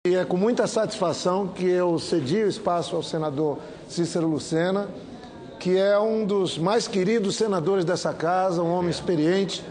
E é com muita satisfação que eu cedi o espaço ao senador Cícero Lucena, que é um dos mais queridos senadores dessa casa, um homem experiente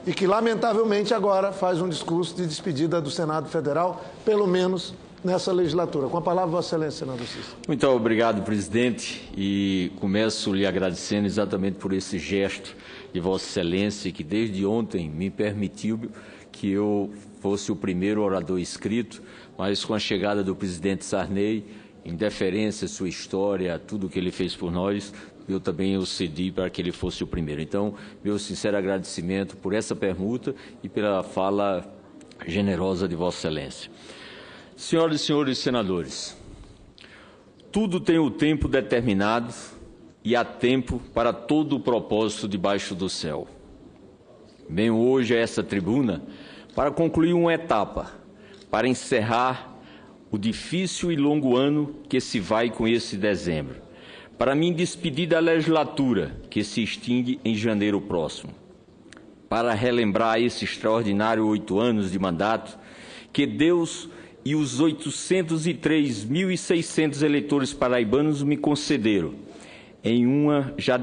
e que, lamentavelmente, agora faz um discurso de despedida do Senado Federal, pelo menos nessa legislatura. Com a palavra, Vossa Excelência, senador Cícero. Muito obrigado, presidente, e começo lhe agradecendo exatamente por esse gesto de Vossa Excelência, que desde ontem me permitiu que eu fosse o primeiro orador inscrito, mas com a chegada do presidente Sarney, em deferência à sua história, a tudo que ele fez por nós, eu também o cedi para que ele fosse o primeiro. Então, meu sincero agradecimento por essa permuta e pela fala generosa de Vossa Excelência. Senhoras e senhores senadores, tudo tem o tempo determinado e há tempo para todo o propósito debaixo do céu. Venho hoje a essa tribuna para concluir uma etapa, para encerrar o difícil e longo ano que se vai com esse dezembro, para me despedir da legislatura que se extingue em janeiro próximo, para relembrar esse extraordinário 8 anos de mandato que Deus e os 803.600 eleitores paraibanos me concederam em um já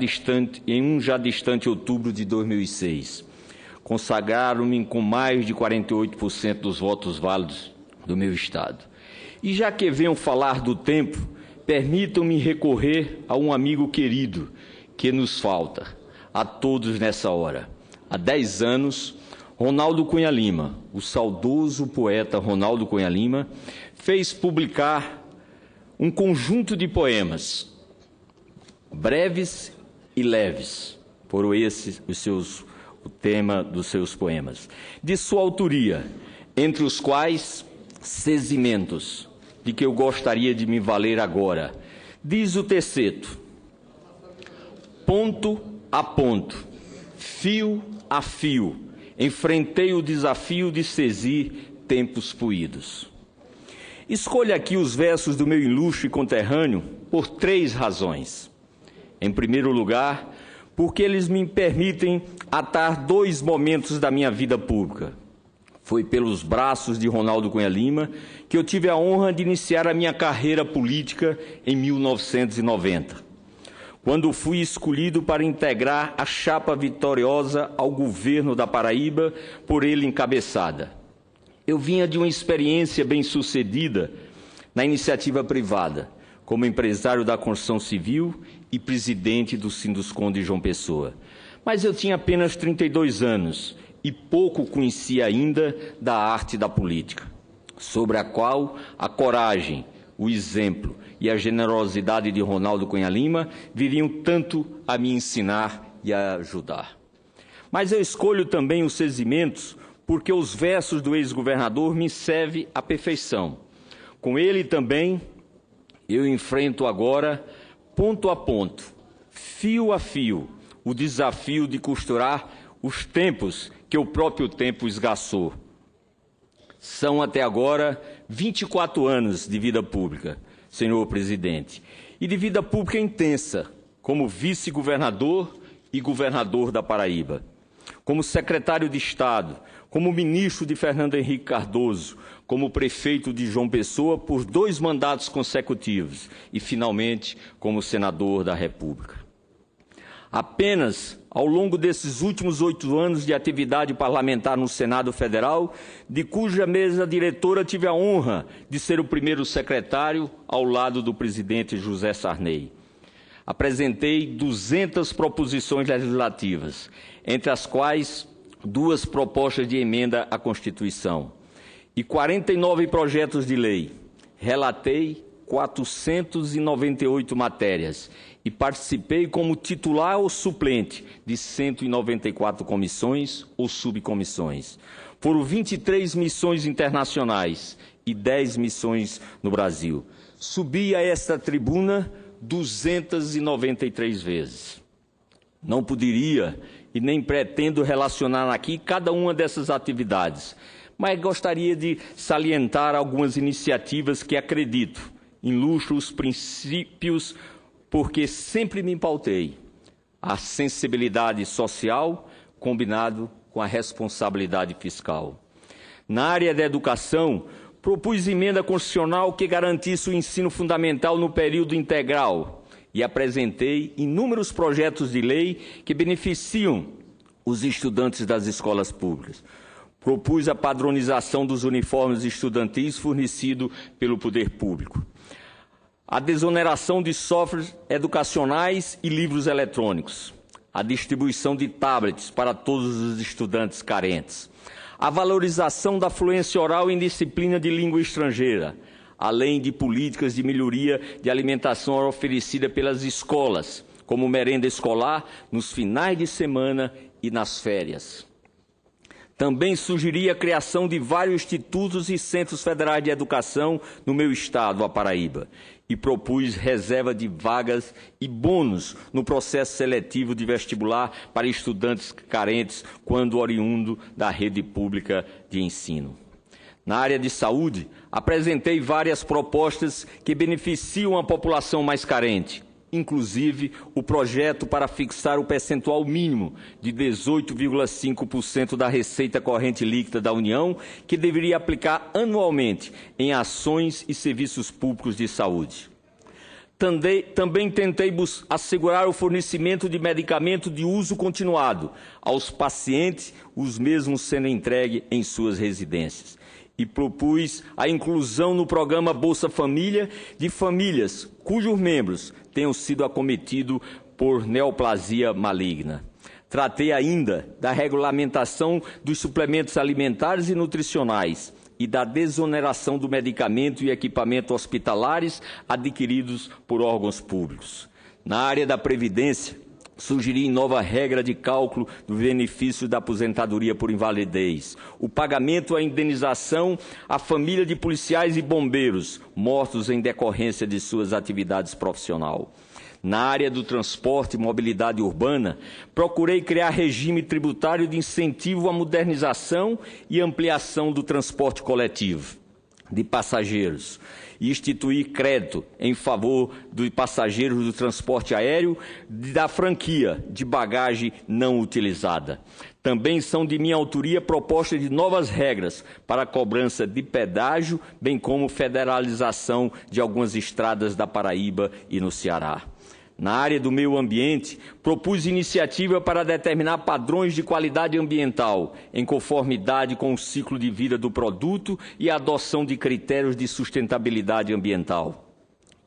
distante outubro de 2006. Consagraram-me com mais de 48% dos votos válidos do meu estado. E já que venham falar do tempo, permitam-me recorrer a um amigo querido que nos falta, a todos nessa hora. Há 10 anos, Ronaldo Cunha Lima, o saudoso poeta Ronaldo Cunha Lima, fez publicar um conjunto de poemas, breves e leves, foram esses o tema dos seus poemas, de sua autoria, entre os quais Sesimentos, de que eu gostaria de me valer agora. Diz o terceto: ponto a ponto, fio a fio, enfrentei o desafio de sesir tempos puídos. Escolho aqui os versos do meu ilustre conterrâneo por 3 razões. Em primeiro lugar, porque eles me permitem atar 2 momentos da minha vida pública. Foi pelos braços de Ronaldo Cunha Lima que eu tive a honra de iniciar a minha carreira política em 1990, quando fui escolhido para integrar a chapa vitoriosa ao governo da Paraíba, por ele encabeçada. Eu vinha de uma experiência bem-sucedida na iniciativa privada, como empresário da construção civil e presidente do Sinduscon de João Pessoa. Mas eu tinha apenas 32 anos e pouco conhecia ainda da arte da política, sobre a qual a coragem, o exemplo e a generosidade de Ronaldo Cunha Lima viriam tanto a me ensinar e a ajudar. Mas eu escolho também os Sesimentos porque os versos do ex-governador me servem à perfeição. Com ele também eu enfrento agora, ponto a ponto, fio a fio, o desafio de costurar os tempos que o próprio tempo esgaçou. São até agora 24 anos de vida pública, senhor presidente, e de vida pública intensa, como vice-governador e governador da Paraíba, como secretário de Estado, como ministro de Fernando Henrique Cardoso, como prefeito de João Pessoa por 2 mandatos consecutivos e, finalmente, como senador da República. Apenas ao longo desses últimos 8 anos de atividade parlamentar no Senado Federal, de cuja mesa diretora tive a honra de ser o primeiro secretário ao lado do presidente José Sarney. Apresentei 200 proposições legislativas, entre as quais 2 propostas de emenda à Constituição e 49 projetos de lei. Relatei 498 matérias e participei como titular ou suplente de 194 comissões ou subcomissões. Foram 23 missões internacionais e 10 missões no Brasil. Subi a esta tribuna 293 vezes. Não poderia e nem pretendo relacionar aqui cada uma dessas atividades, mas gostaria de salientar algumas iniciativas que acredito ilustram os princípios porque sempre me pautei. A sensibilidade social combinado com a responsabilidade fiscal. Na área da educação, Propus emenda constitucional que garantisse o ensino fundamental no período integral e apresentei inúmeros projetos de lei que beneficiam os estudantes das escolas públicas. Propus a padronização dos uniformes estudantis fornecidos pelo poder público, a desoneração de softwares educacionais e livros eletrônicos, a distribuição de tablets para todos os estudantes carentes, a valorização da fluência oral em disciplina de língua estrangeira, além de políticas de melhoria de alimentação oferecida pelas escolas, como merenda escolar nos finais de semana e nas férias. Também sugeri a criação de vários institutos e centros federais de educação no meu estado, a Paraíba, e propus reserva de vagas e bônus no processo seletivo de vestibular para estudantes carentes quando oriundo da rede pública de ensino. Na área de saúde, apresentei várias propostas que beneficiam a população mais carente, inclusive o projeto para fixar o percentual mínimo de 18,5% da receita corrente líquida da União, que deveria aplicar anualmente em ações e serviços públicos de saúde. Também tentei assegurar o fornecimento de medicamento de uso continuado aos pacientes, os mesmos sendo entregues em suas residências. E propus a inclusão no programa Bolsa Família de famílias cujos membros tenham sido acometidos por neoplasia maligna. Tratei ainda da regulamentação dos suplementos alimentares e nutricionais e da desoneração do medicamento e equipamento hospitalares adquiridos por órgãos públicos. Na área da Previdência, sugeri nova regra de cálculo do benefício da aposentadoria por invalidez, o pagamento à indenização à família de policiais e bombeiros mortos em decorrência de suas atividades profissionais. Na área do transporte e mobilidade urbana, procurei criar regime tributário de incentivo à modernização e ampliação do transporte coletivo de passageiros e instituir crédito em favor dos passageiros do transporte aéreo da franquia de bagagem não utilizada. Também são de minha autoria propostas de novas regras para a cobrança de pedágio, bem como federalização de algumas estradas da Paraíba e no Ceará. Na área do meio ambiente, propus iniciativa para determinar padrões de qualidade ambiental, em conformidade com o ciclo de vida do produto e a adoção de critérios de sustentabilidade ambiental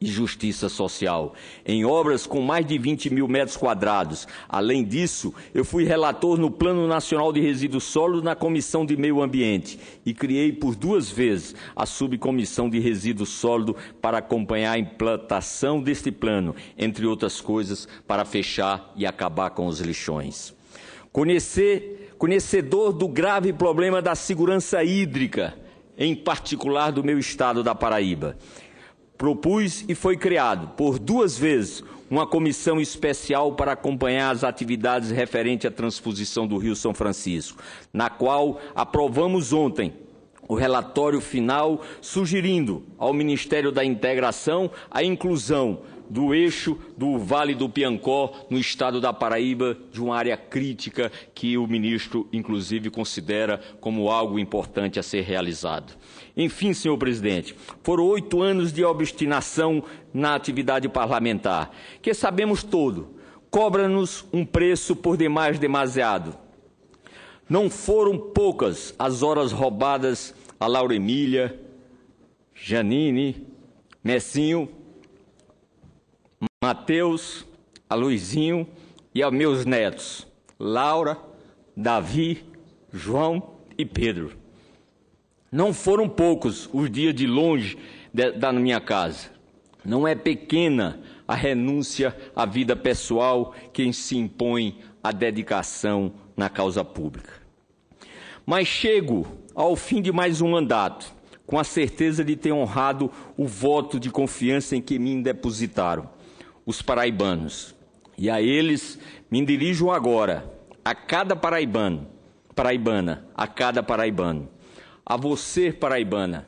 e justiça social, em obras com mais de 20 mil metros quadrados. Além disso, eu fui relator no Plano Nacional de Resíduos Sólidos na Comissão de Meio Ambiente e criei por 2 vezes a Subcomissão de Resíduos Sólidos para acompanhar a implantação deste plano, entre outras coisas, para fechar e acabar com os lixões. Conhecedor do grave problema da segurança hídrica, em particular do meu estado da Paraíba, propus e foi criado, por 2 vezes, uma comissão especial para acompanhar as atividades referentes à transposição do Rio São Francisco, na qual aprovamos ontem o relatório final sugerindo ao Ministério da Integração a inclusão do eixo do Vale do Piancó, no estado da Paraíba, de uma área crítica que o ministro, inclusive, considera como algo importante a ser realizado. Enfim, senhor presidente, foram 8 anos de obstinação na atividade parlamentar, que sabemos todo, cobra-nos um preço por demais demasiado. Não foram poucas as horas roubadas a Laura Emília, Janine, Messinho, Mateus, a Luizinho e aos meus netos, Laura, Davi, João e Pedro. Não foram poucos os dias de longe da minha casa. Não é pequena a renúncia à vida pessoal que se impõe à dedicação na causa pública. Mas chego ao fim de mais um mandato, com a certeza de ter honrado o voto de confiança em que me depositaram os paraibanos. E a eles me dirijo agora, a cada paraibana, a cada paraibano. A você, paraibana,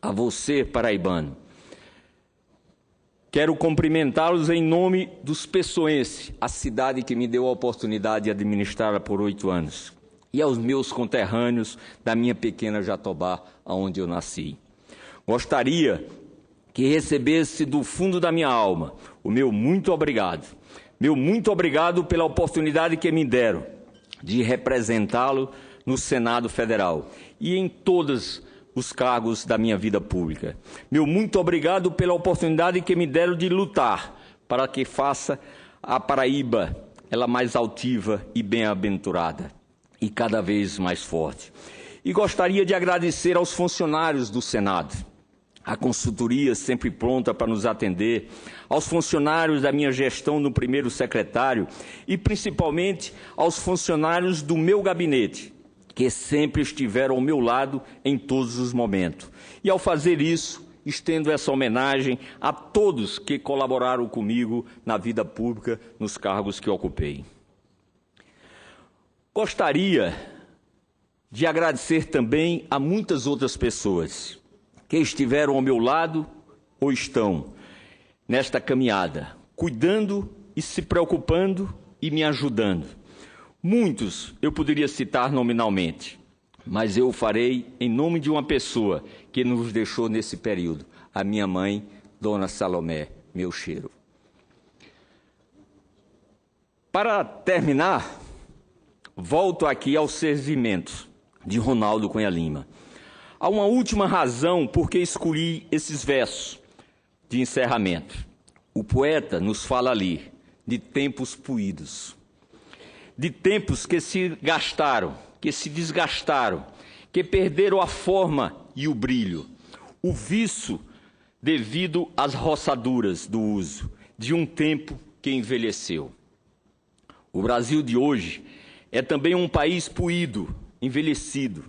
a você, paraibano. Quero cumprimentá-los em nome dos Pessoenses, a cidade que me deu a oportunidade de administrá-la por 8 anos, e aos meus conterrâneos da minha pequena Jatobá, onde eu nasci. Gostaria que recebesse do fundo da minha alma o meu muito obrigado. Meu muito obrigado pela oportunidade que me deram de representá-lo no Senado Federal e em todos os cargos da minha vida pública. Meu muito obrigado pela oportunidade que me deram de lutar para que faça a Paraíba ela mais altiva e bem-aventurada e cada vez mais forte. E gostaria de agradecer aos funcionários do Senado, a consultoria sempre pronta para nos atender, aos funcionários da minha gestão no primeiro secretário e principalmente aos funcionários do meu gabinete, que sempre estiveram ao meu lado em todos os momentos. E ao fazer isso, estendo essa homenagem a todos que colaboraram comigo na vida pública, nos cargos que ocupei. Gostaria de agradecer também a muitas outras pessoas que estiveram ao meu lado ou estão nesta caminhada, cuidando e se preocupando e me ajudando. Muitos eu poderia citar nominalmente, mas eu o farei em nome de uma pessoa que nos deixou nesse período, a minha mãe, Dona Salomé, meu cheiro. Para terminar, volto aqui aos servimentos de Ronaldo Cunha Lima. Há uma última razão por que escolhi esses versos de encerramento. O poeta nos fala ali de tempos puídos, de tempos que se gastaram, que se desgastaram, que perderam a forma e o brilho, o viço devido às roçaduras do uso de um tempo que envelheceu. O Brasil de hoje é também um país puído, envelhecido.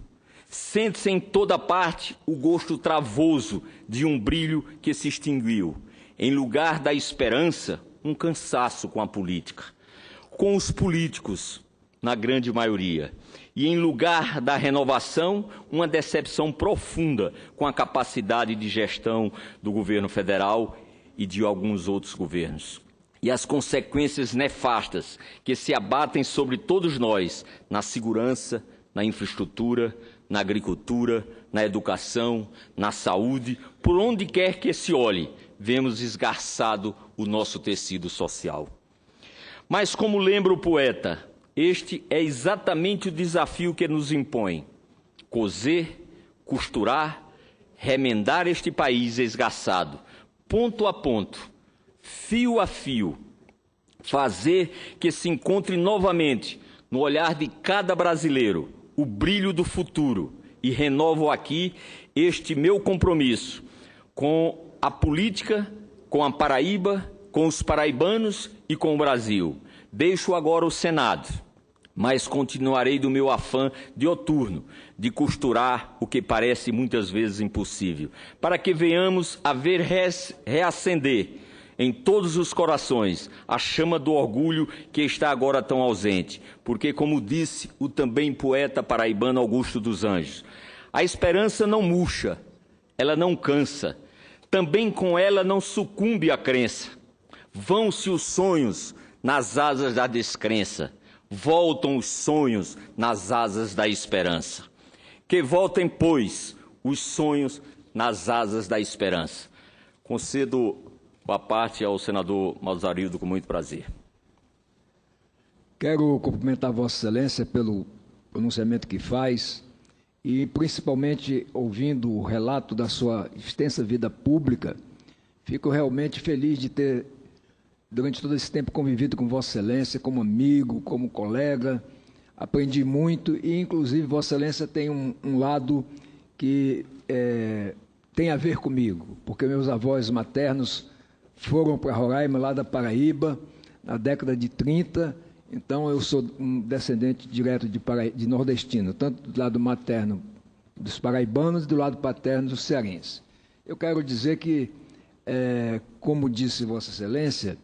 Sente-se em toda parte o gosto travoso de um brilho que se extinguiu. Em lugar da esperança, um cansaço com a política, com os políticos, na grande maioria. E em lugar da renovação, uma decepção profunda com a capacidade de gestão do governo federal e de alguns outros governos. E as consequências nefastas que se abatem sobre todos nós na segurança, na infraestrutura, na agricultura, na educação, na saúde, por onde quer que se olhe, vemos esgarçado o nosso tecido social. Mas, como lembra o poeta, este é exatamente o desafio que nos impõe: coser, costurar, remendar este país esgarçado, ponto a ponto, fio a fio, fazer que se encontre novamente no olhar de cada brasileiro o brilho do futuro. E renovo aqui este meu compromisso com a política, com a Paraíba, com os paraibanos e com o Brasil. Deixo agora o Senado, mas continuarei do meu afã dioturno de costurar o que parece muitas vezes impossível, para que venhamos a ver reacender em todos os corações a chama do orgulho que está agora tão ausente, porque, como disse o também poeta paraibano Augusto dos Anjos, a esperança não murcha, ela não cansa, também com ela não sucumbe a crença. Vão-se os sonhos nas asas da descrença, voltam os sonhos nas asas da esperança. Que voltem, pois, os sonhos nas asas da esperança. Concedo a parte ao senador Mozarildo com muito prazer. Quero cumprimentar Vossa Excelência pelo pronunciamento que faz e, principalmente, ouvindo o relato da sua extensa vida pública, fico realmente feliz de ter, durante todo esse tempo, convivido com Vossa Excelência como amigo, como colega. Aprendi muito e, inclusive, Vossa Excelência tem um lado que tem a ver comigo, porque meus avós maternos foram para Roraima, lá da Paraíba, na década de 30, então eu sou um descendente direto de nordestino, tanto do lado materno dos paraibanos e do lado paterno dos cearenses. Eu quero dizer que, como disse Vossa Excelência,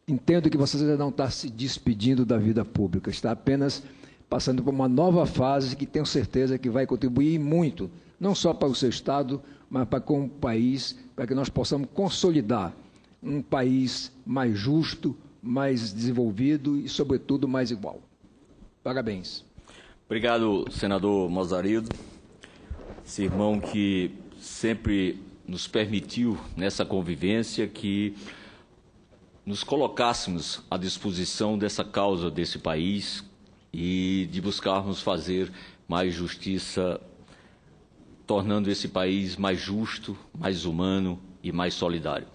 entendo que Vossa Excelência não está se despedindo da vida pública, está apenas passando por uma nova fase que tenho certeza que vai contribuir muito, não só para o seu Estado, mas para como país, para que nós possamos consolidar um país mais justo, mais desenvolvido e, sobretudo, mais igual. Parabéns. Obrigado, senador Mozarildo, esse irmão que sempre nos permitiu, nessa convivência, que nos colocássemos à disposição dessa causa desse país e de buscarmos fazer mais justiça, tornando esse país mais justo, mais humano e mais solidário.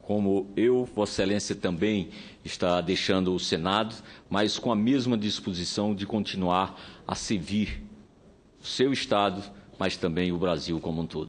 Como Vossa Excelência também está deixando o Senado, mas com a mesma disposição de continuar a servir o seu Estado, mas também o Brasil como um todo.